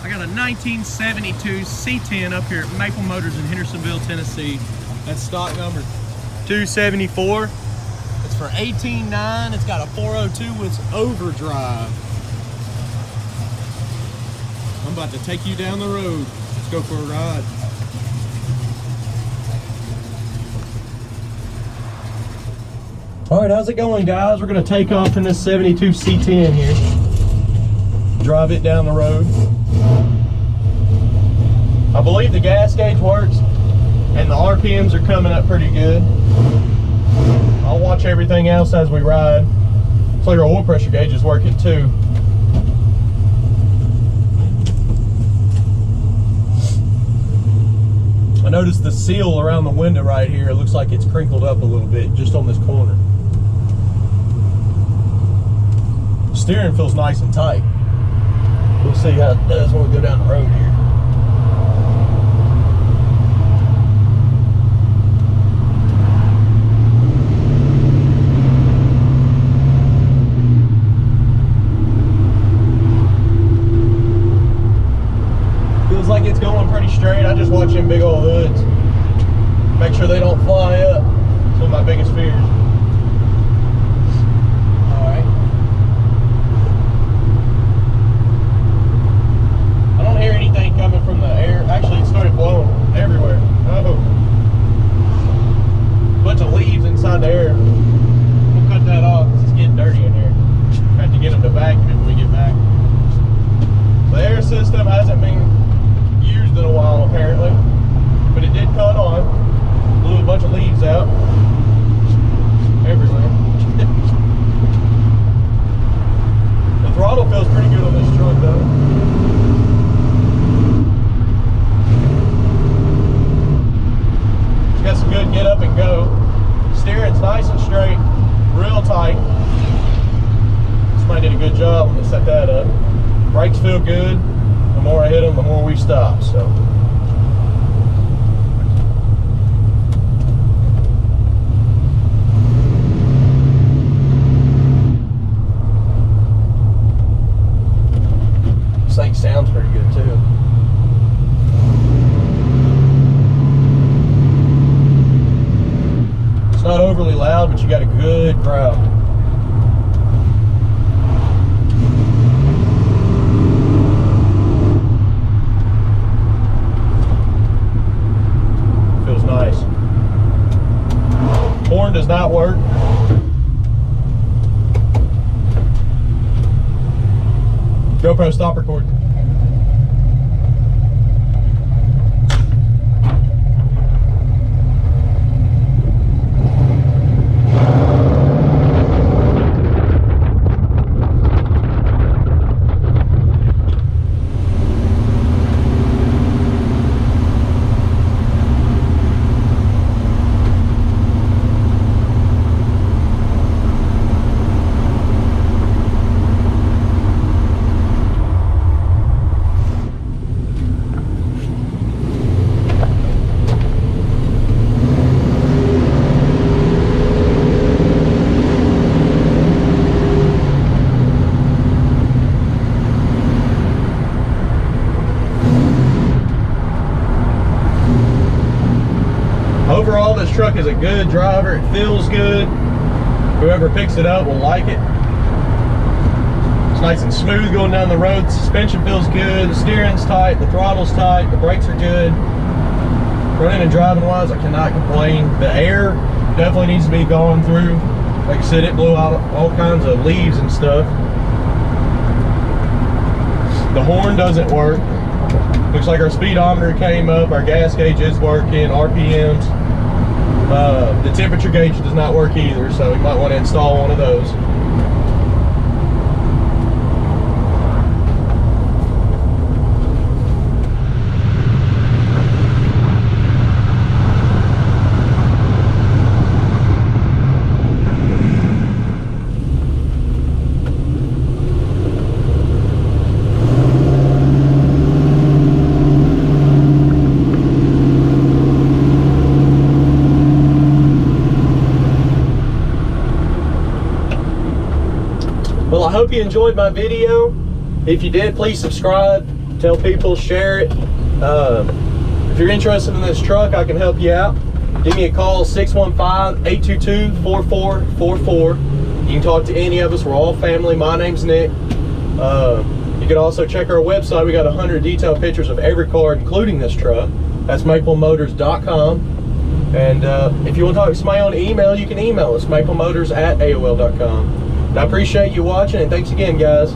I got a 1972 C-10 up here at Maple Motors in Hendersonville, Tennessee. That's stock number 274. It's for $18,900. It's got a 402 with overdrive. I'm about to take you down the road. Let's go for a ride. All right, how's it going, guys? We're gonna take off in this 72 C-10 here. Drive it down the road. I believe the gas gauge works and the RPMs are coming up pretty good. I'll watch everything else as we ride. Looks like our oil pressure gauge is working too. I noticed the seal around the window right here, it looks like it's crinkled up a little bit just on this corner. Steering feels nice and tight. We'll see how it does when we go down the road here. Feels like it's going pretty straight. I just watch them big old hoods. Make sure they don't fly up. It's one of my biggest fears. Coming from the air. Actually, it started blowing everywhere. Oh. Bunch of leaves inside the air. We'll cut that off because it's getting dirty in here. Have to get them to vacuum it when we get back. The air system hasn't been used in a while apparently, but it did cut on. Blew a bunch of leaves out everywhere. The throttle feels pretty good on this truck though. Got some good get up and go. Steering's nice and straight, real tight. Somebody did a good job when they set that up. Brakes feel good. The more I hit them, the more we stop. So. This thing sounds pretty good too. Not overly loud, but you got a good crowd. Feels nice. Horn does not work. GoPro, stop recording. Overall, this truck is a good driver. It feels good. Whoever picks it up will like it. It's nice and smooth going down the road. The suspension feels good. The steering's tight. The throttle's tight. The brakes are good. Running and driving wise, I cannot complain. The air definitely needs to be gone through. Like I said, it blew out all kinds of leaves and stuff. The horn doesn't work. Looks like our speedometer came up, our gas gauge is working, RPMs. The temperature gauge does not work either, so you might want to install one of those. Well, I hope you enjoyed my video. If you did, please subscribe. tell people, share it. If you're interested in this truck, I can help you out. Give me a call, 615-822-4444. You can talk to any of us. We're all family. My name's Nick. You can also check our website. We got 100 detailed pictures of every car, including this truck. That's maplemotors.com. And if you want to talk to somebody on email, you can email us, maplemotors@aol.com. And I appreciate you watching, and thanks again, guys.